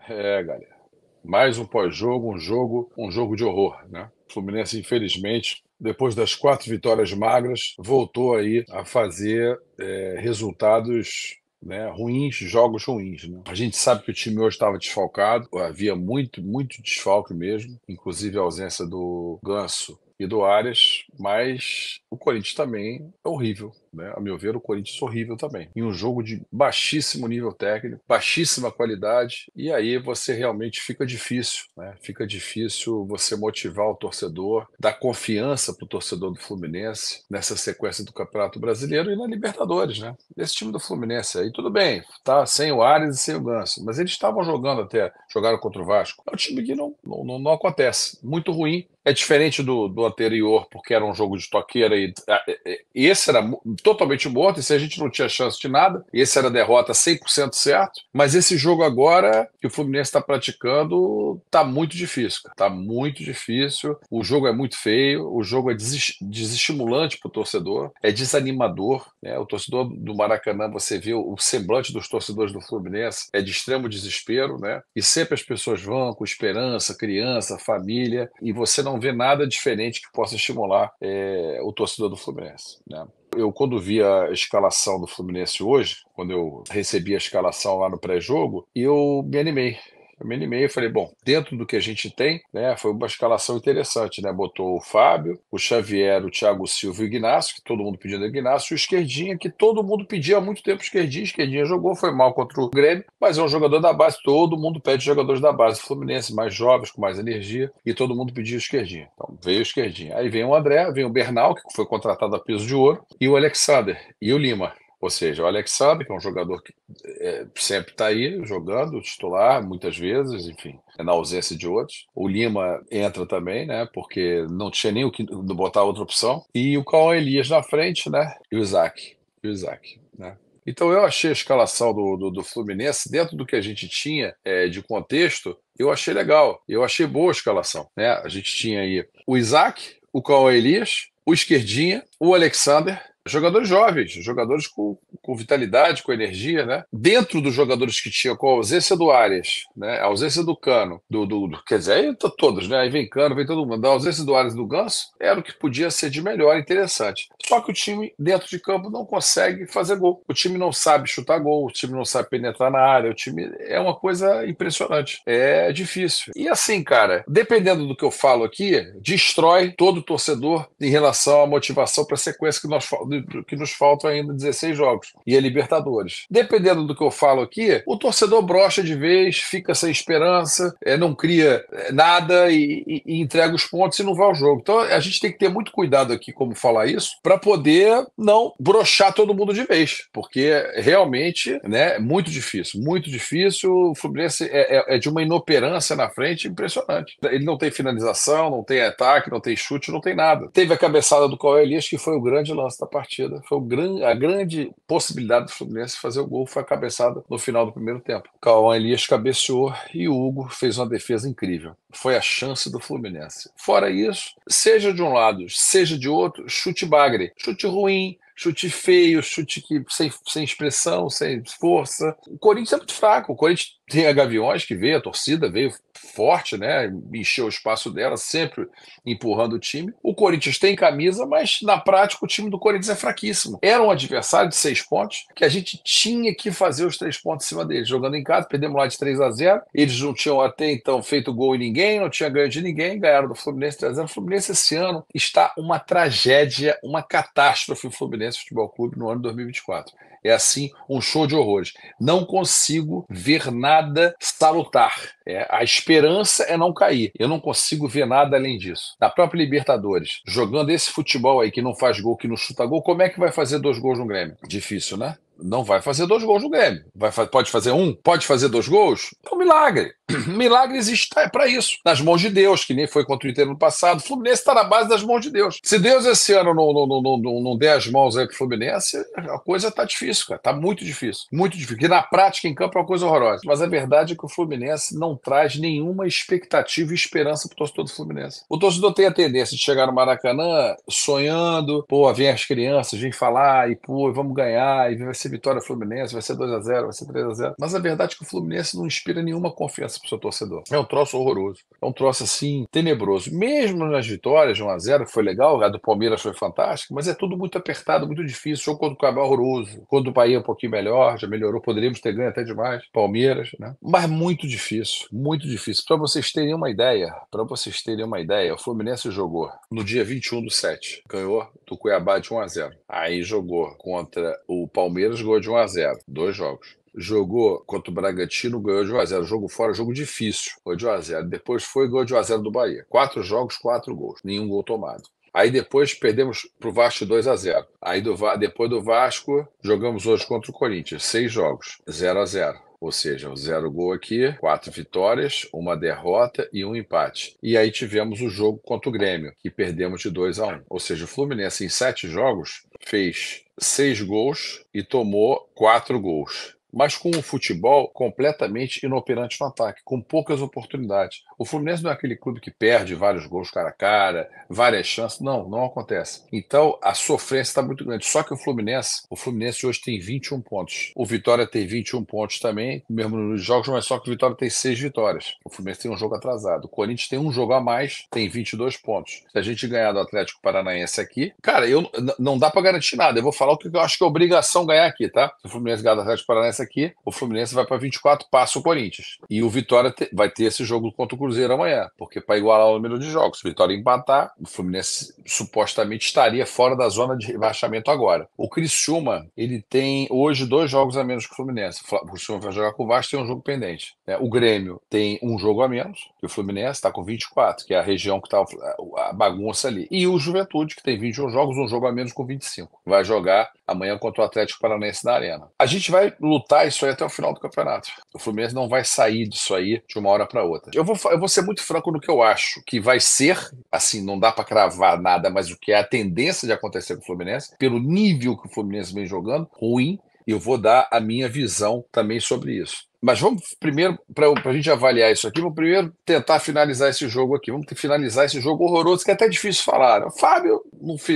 Galera. Mais um pós-jogo, um jogo de horror, né? O Fluminense, infelizmente, depois das 4 vitórias magras, voltou aí a fazer resultados, né, ruins, jogos ruins, né? A gente sabe que o time hoje estava desfalcado, havia muito, muito desfalque mesmo, inclusive a ausência do Ganso e do Arias, mas o Corinthians também é horrível, né? A meu ver, o Corinthians é horrível também. Em um jogo de baixíssimo nível técnico, baixíssima qualidade, e aí você realmente fica difícil, né? Fica difícil você motivar o torcedor, dar confiança para o torcedor do Fluminense nessa sequência do Campeonato Brasileiro e na Libertadores, né? Esse time do Fluminense aí, tudo bem, tá sem o Arias e sem o Ganso, mas eles estavam jogando até, jogaram contra o Vasco. É um time que não acontece, muito ruim. É diferente do anterior, porque era um jogo de toqueira e esse era totalmente morto, esse a gente não tinha chance de nada, esse era derrota 100% certo, mas esse jogo agora que o Fluminense está praticando tá muito difícil, cara. Tá muito difícil, o jogo é muito feio, o jogo é desestimulante para o torcedor, é desanimador, né? O torcedor do Maracanã, você vê o semblante dos torcedores do Fluminense, é de extremo desespero, né? E sempre as pessoas vão com esperança, criança, família, e você não vê nada diferente que possa estimular o torcedor do Fluminense, né? Eu, quando vi a escalação do Fluminense hoje, quando eu recebi a escalação lá no pré-jogo, eu me animei. Eu me animei e falei, bom, dentro do que a gente tem, né, foi uma escalação interessante, né? Botou o Fábio, o Xavier, o Thiago Silva e o Ignacio, que todo mundo pedindo o Ignacio, e o Esquerdinha, que todo mundo pedia há muito tempo o Esquerdinha. Esquerdinha jogou, foi mal contra o Grêmio, mas é um jogador da base, todo mundo pede jogadores da base do Fluminense, mais jovens, com mais energia, e todo mundo pedia o Esquerdinha. Então veio o Esquerdinha. Aí vem o André, vem o Bernal, que foi contratado a peso de ouro, e o Alexander, e o Lima. Ou seja, o Alexander, que é um jogador que sempre está aí jogando, titular, muitas vezes, enfim, na ausência de outros. O Lima entra também, né? Porque não tinha nem o que botar outra opção. E o Cauã Elias na frente, né? E o Isaac. Né? Então eu achei a escalação do Fluminense, dentro do que a gente tinha de contexto, eu achei legal. Eu achei boa a escalação, né? A gente tinha aí o Isaac, o Cauã Elias, o Esquerdinha, o Alexander, jogadores jovens, jogadores com vitalidade, com energia, né? Dentro dos jogadores que tinha, com a ausência do Arias, né? A ausência do Cano, quer dizer, aí todos, né? Aí vem Cano, vem todo mundo. A ausência do Arias e do Ganso era o que podia ser de melhor, interessante. Só que o time, dentro de campo, não consegue fazer gol. O time não sabe chutar gol, o time não sabe penetrar na área, o time é uma coisa impressionante. É difícil. E assim, cara, dependendo do que eu falo aqui, destrói todo torcedor em relação à motivação para a sequência que nos faltam ainda 16 jogos e a Libertadores. Dependendo do que eu falo aqui, o torcedor brocha de vez, fica sem esperança, não cria nada e entrega os pontos e não vai ao jogo. Então a gente tem que ter muito cuidado aqui como falar isso para poder não brochar todo mundo de vez, porque realmente, né, é muito difícil, muito difícil. O Fluminense é de uma inoperância na frente impressionante. Ele não tem finalização, não tem ataque, não tem chute, não tem nada. Teve a cabeçada do Cauê Elias, que foi o grande lance da partida. Foi a grande possibilidade do Fluminense fazer o gol, foi a cabeçada no final do primeiro tempo. O Cauê Elias cabeceou e o Hugo fez uma defesa incrível. Foi a chance do Fluminense. Fora isso, seja de um lado, seja de outro, chute bagre, chute ruim, chute feio, chute sem expressão, sem força. O Corinthians é muito fraco. O Corinthians tem a Gaviões, que veio, a torcida veio forte, né? Encheu o espaço dela, sempre empurrando o time. O Corinthians tem camisa, mas na prática o time do Corinthians é fraquíssimo. Era um adversário de 6 pontos que a gente tinha que fazer os 3 pontos em cima deles. Jogando em casa, perdemos lá de 3-0. Eles não tinham até então feito gol em ninguém, não tinha ganho de ninguém, ganharam do Fluminense 3-0. O Fluminense esse ano está uma tragédia, uma catástrofe o Fluminense Futebol Clube no ano de 2024. É assim, um show de horrores. Não consigo ver nada salutar. A esperança é não cair. Eu não consigo ver nada além disso. Na própria Libertadores, jogando esse futebol aí que não faz gol, que não chuta gol, como é que vai fazer 2 gols no Grêmio? Difícil, né? Não vai fazer 2 gols no Grêmio. Pode fazer um? Pode fazer 2 gols? É um milagre. Milagre existe para isso. Nas mãos de Deus, que nem foi contra o Inter no passado. O Fluminense está na base das mãos de Deus. Se Deus esse ano não der as mãos aí pro Fluminense, a coisa tá difícil. difícil, cara. Tá muito difícil. Muito difícil. Porque na prática, em campo, é uma coisa horrorosa. Mas a verdade é que o Fluminense não traz nenhuma expectativa e esperança pro torcedor do Fluminense. O torcedor tem a tendência de chegar no Maracanã sonhando, pô, vem as crianças, vem falar, e pô, vamos ganhar, e vai ser vitória Fluminense, vai ser 2-0, vai ser 3-0. Mas a verdade é que o Fluminense não inspira nenhuma confiança pro seu torcedor. É um troço horroroso. É um troço, assim, tenebroso. Mesmo nas vitórias de 1-0, que foi legal, a do Palmeiras foi fantástica, mas é tudo muito apertado, muito difícil. O jogo contra o Cabral horroroso. Quando o Bahia é um pouquinho melhor, já melhorou, poderíamos ter ganho até demais. Palmeiras, né? Mas muito difícil, muito difícil. Para vocês terem uma ideia, o Fluminense jogou no dia 21/7. Ganhou do Cuiabá de 1-0. Aí jogou contra o Palmeiras, ganhou de 1-0. 2 jogos. Jogou contra o Bragantino, ganhou de 1-0. Jogo fora, jogo difícil. Ganhou de 1-0. Depois foi ganhou de 1-0 do Bahia. 4 jogos, 4 gols. Nenhum gol tomado. Aí depois perdemos pro Vasco 2-0. Aí depois do Vasco, jogamos hoje contra o Corinthians. 6 jogos, 0-0. Ou seja, 0 gol aqui, 4 vitórias, 1 derrota e 1 empate. E aí tivemos o jogo contra o Grêmio, que perdemos de 2-1. Ou seja, o Fluminense em 7 jogos fez 6 gols e tomou 4 gols. Mas com um futebol completamente inoperante no ataque, com poucas oportunidades. O Fluminense não é aquele clube que perde vários gols cara a cara, várias chances. Não, não acontece. Então, a sofrência está muito grande. Só que o Fluminense hoje tem 21 pontos. O Vitória tem 21 pontos também, mesmo nos jogos, mas só que o Vitória tem 6 vitórias. O Fluminense tem um jogo atrasado. O Corinthians tem um jogo a mais, tem 22 pontos. Se a gente ganhar do Atlético Paranaense aqui, cara, não dá para garantir nada. Eu vou falar o que eu acho que é obrigação ganhar aqui, tá? Se o Fluminense ganhar do Atlético Paranaense aqui, o Fluminense vai para 24, passa o Corinthians. E o Vitória vai ter esse jogo contra o Cruzeiro amanhã, porque para igualar o número de jogos, se o Vitória empatar, o Fluminense supostamente estaria fora da zona de rebaixamento agora. O Criciúma, ele tem hoje 2 jogos a menos que o Fluminense. O Criciúma vai jogar com o Vasco, tem um jogo pendente. O Grêmio tem um jogo a menos que o Fluminense, está com 24, que é a região que está a bagunça ali. E o Juventude, que tem 21 jogos, um jogo a menos com 25. Vai jogar amanhã contra o Atlético Paranaense na Arena. A gente vai lutar isso aí até o final do campeonato. O Fluminense não vai sair disso aí de uma hora para outra. Eu vou ser muito franco no que eu acho que vai ser, assim, não dá para cravar nada, mas o que é a tendência de acontecer com o Fluminense, pelo nível que o Fluminense vem jogando, ruim, e eu vou dar a minha visão também sobre isso. Mas vamos primeiro, para a gente avaliar isso aqui, vamos primeiro tentar finalizar esse jogo aqui. Vamos finalizar esse jogo horroroso, que é até difícil falar. O Fábio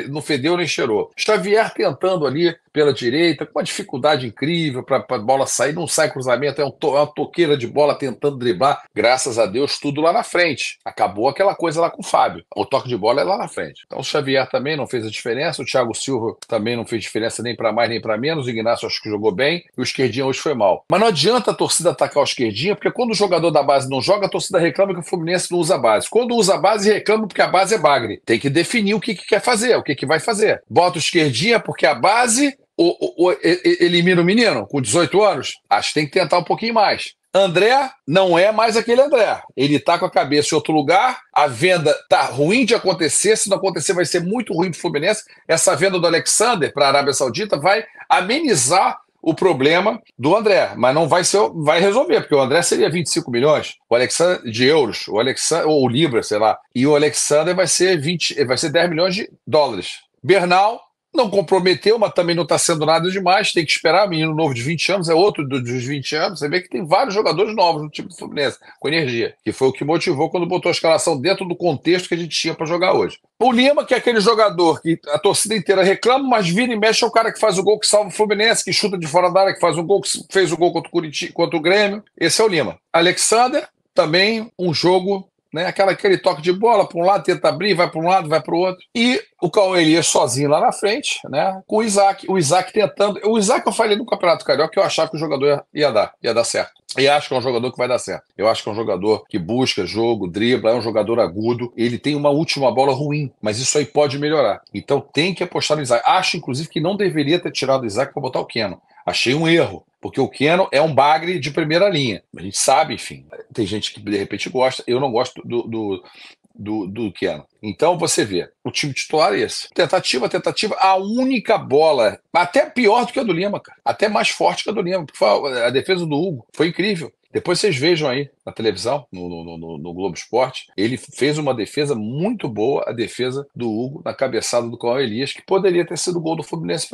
não fedeu nem cheirou. Xavier tentando ali pela direita, com uma dificuldade incrível para a bola sair, não sai cruzamento, é uma toqueira de bola tentando driblar. Graças a Deus, tudo lá na frente. Acabou aquela coisa lá com o Fábio. O toque de bola é lá na frente. Então o Xavier também não fez a diferença, o Thiago Silva também não fez diferença nem para mais nem para menos, o Ignacio acho que jogou bem, e o Esquerdinha hoje foi mal. Mas não adianta a torcida atacar o Esquerdinha, porque quando o jogador da base não joga, a torcida reclama que o Fluminense não usa a base. Quando usa a base, reclama porque a base é bagre. Tem que definir o que quer fazer, o que vai fazer. Bota o Esquerdinha porque a base elimina o menino com 18 anos. Acho que tem que tentar um pouquinho mais. André não é mais aquele André. Ele tá com a cabeça em outro lugar, a venda tá ruim de acontecer, se não acontecer vai ser muito ruim pro Fluminense. Essa venda do Alexander para a Arábia Saudita vai amenizar o problema do André, mas não vai resolver, porque o André seria 25 milhões, o Alexander de euros, ou Libra, sei lá, e o Alexander vai ser 10 milhões de dólares. Bernal não comprometeu, mas também não está sendo nada demais, tem que esperar. Menino novo de 20 anos é outro dos 20 anos. Você vê que tem vários jogadores novos no time do Fluminense, com energia, que foi o que motivou quando botou a escalação dentro do contexto que a gente tinha para jogar hoje. O Lima, que é aquele jogador que a torcida inteira reclama, mas vira e mexe é o cara que faz o gol que salva o Fluminense, que chuta de fora da área, que faz o gol, que fez o gol contra o Grêmio. Esse é o Lima. Alexander, também um jogo, né, aquele toque de bola para um lado, tenta abrir, vai para um lado, vai para o outro. E o Cauê Elias sozinho lá na frente, né, com o Isaac tentando. O Isaac eu falei no Campeonato Carioca que eu achava que o jogador ia dar certo. E acho que é um jogador que vai dar certo. Eu acho que é um jogador que busca jogo, dribla, é um jogador agudo. Ele tem uma última bola ruim, mas isso aí pode melhorar. Então tem que apostar no Isaac. Acho, inclusive, que não deveria ter tirado o Isaac para botar o Keno. Achei um erro, porque o Keno é um bagre de primeira linha. A gente sabe, enfim, tem gente que de repente gosta. Eu não gosto do Keno. Então você vê, o time titular é esse. Tentativa, a única bola, até pior do que a do Lima, cara. Até mais forte que a do Lima, porque a defesa do Hugo foi incrível. Depois vocês vejam aí na televisão, no Globo Esporte, ele fez uma defesa muito boa, a defesa do Hugo na cabeçada do Cauã Elias, que poderia ter sido o gol do Fluminense.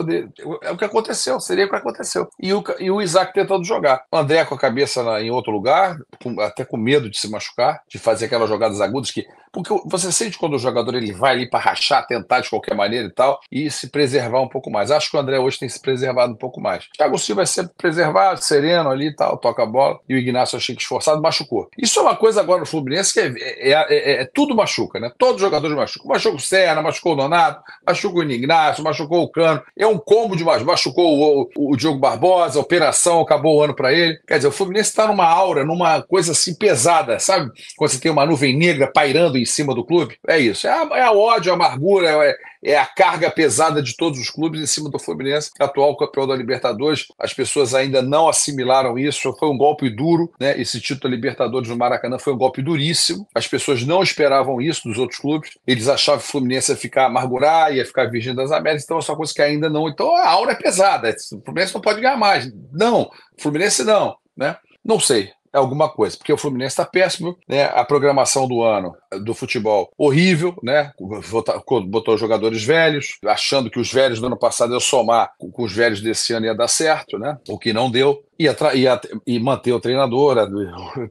É o que aconteceu, seria o que aconteceu. E o Isaac tentando jogar. O André com a cabeça em outro lugar, até com medo de se machucar, de fazer aquelas jogadas agudas que... Porque você sente quando o jogador ele vai ali para rachar, tentar de qualquer maneira e tal, e se preservar um pouco mais. Acho que o André hoje tem se preservado um pouco mais. Thiago Silva vai ser preservado, sereno ali e tal, toca a bola, e o Ignacio achei que esforçado, machucou. Isso é uma coisa agora no Fluminense que tudo machuca, né? Todos os jogadores machucam. Machucou o Serna, machucou o Nonato, machucou o Ignacio, machucou o Cano. É um combo de machucou o Diogo Barbosa, a operação, acabou o ano para ele. Quer dizer, o Fluminense está numa aura, numa coisa assim pesada, sabe? Quando você tem uma nuvem negra pairando em cima do clube, é isso. É a ódio, a amargura, é a carga pesada de todos os clubes em cima do Fluminense, atual campeão da Libertadores. As pessoas ainda não assimilaram isso, foi um golpe duro, né? Esse título da Libertadores no Maracanã foi um golpe duríssimo. As pessoas não esperavam isso dos outros clubes. Eles achavam que o Fluminense ia ficar amargurar, ia ficar Virgem das Américas, então é uma coisa que ainda não. Então a aura é pesada. O Fluminense não pode ganhar mais. Não, o Fluminense não, né? Não sei. É alguma coisa, porque o Fluminense está péssimo, né? A programação do ano do futebol horrível, né? Botou jogadores velhos, achando que os velhos do ano passado iam somar com os velhos desse ano ia dar certo, né? O que não deu. E manter o treinador,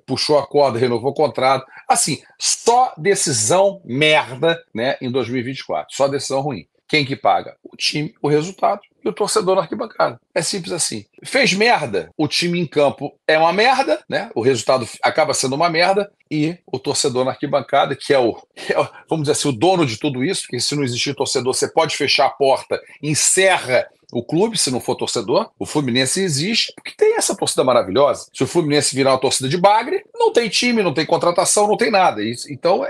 puxou a corda, renovou o contrato. Assim, só decisão merda, né? Em 2024, só decisão ruim. Quem que paga? O time, o resultado e o torcedor na arquibancada. É simples assim. Fez merda, o time em campo é uma merda, né? O resultado acaba sendo uma merda e o torcedor na arquibancada, que vamos dizer assim, o dono de tudo isso, porque se não existir torcedor, você pode fechar a porta, encerra o clube, se não for torcedor. O Fluminense existe porque tem essa torcida maravilhosa. Se o Fluminense virar uma torcida de bagre, não tem time, não tem contratação, não tem nada. Então,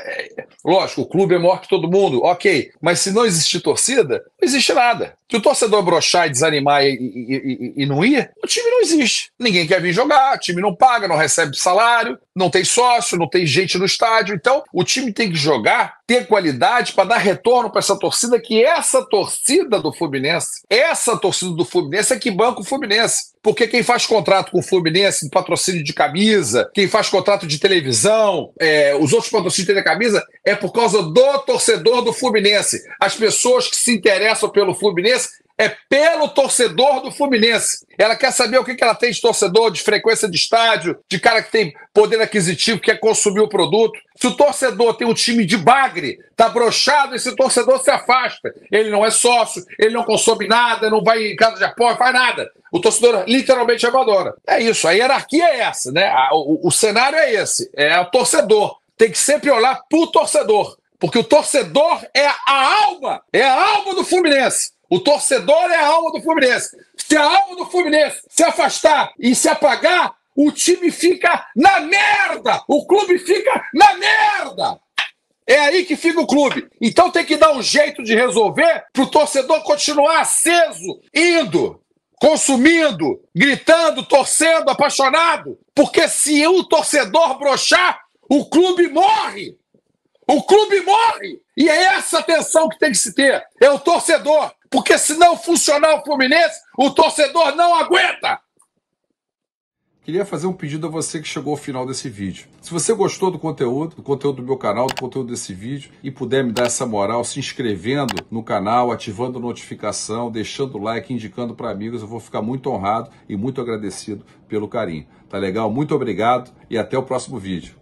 lógico, o clube é maior que todo mundo, ok. Mas se não existir torcida, não existe nada. Se o torcedor broxar e desanimar e não ir, o time não existe. Ninguém quer vir jogar, o time não paga, não recebe salário, não tem sócio, não tem gente no estádio. Então, o time tem que jogar, ter qualidade para dar retorno para essa torcida, que essa torcida do Fluminense, essa torcida do Fluminense é que banca o Fluminense. Porque quem faz contrato com o Fluminense, patrocínio de camisa, quem faz contrato de televisão, os outros patrocínios de camisa, é por causa do torcedor do Fluminense. As pessoas que se interessam pelo Fluminense é pelo torcedor do Fluminense. Ela quer saber o que ela tem de torcedor, de frequência de estádio, de cara que tem poder aquisitivo, quer consumir o produto. Se o torcedor tem um time de bagre, tá broxado, esse torcedor se afasta. Ele não é sócio, ele não consome nada, não vai em casa de apoio, faz nada. O torcedor literalmente abandona. É isso, a hierarquia é essa, né? O cenário é esse, é o torcedor. Tem que sempre olhar pro torcedor, porque o torcedor é a alma do Fluminense. O torcedor é a alma do Fluminense. Se a alma do Fluminense se afastar e se apagar, o time fica na merda! O clube fica na merda! É aí que fica o clube. Então tem que dar um jeito de resolver para o torcedor continuar aceso, indo, consumindo, gritando, torcendo, apaixonado. Porque se o torcedor broxar, o clube morre. O clube morre! E é essa tensão que tem que se ter. É o torcedor. Porque se não funcionar o Fluminense, o torcedor não aguenta! Queria fazer um pedido a você que chegou ao final desse vídeo. Se você gostou do conteúdo do meu canal, do conteúdo desse vídeo, e puder me dar essa moral se inscrevendo no canal, ativando notificação, deixando o like, indicando para amigos, eu vou ficar muito honrado e muito agradecido pelo carinho. Tá legal? Muito obrigado e até o próximo vídeo.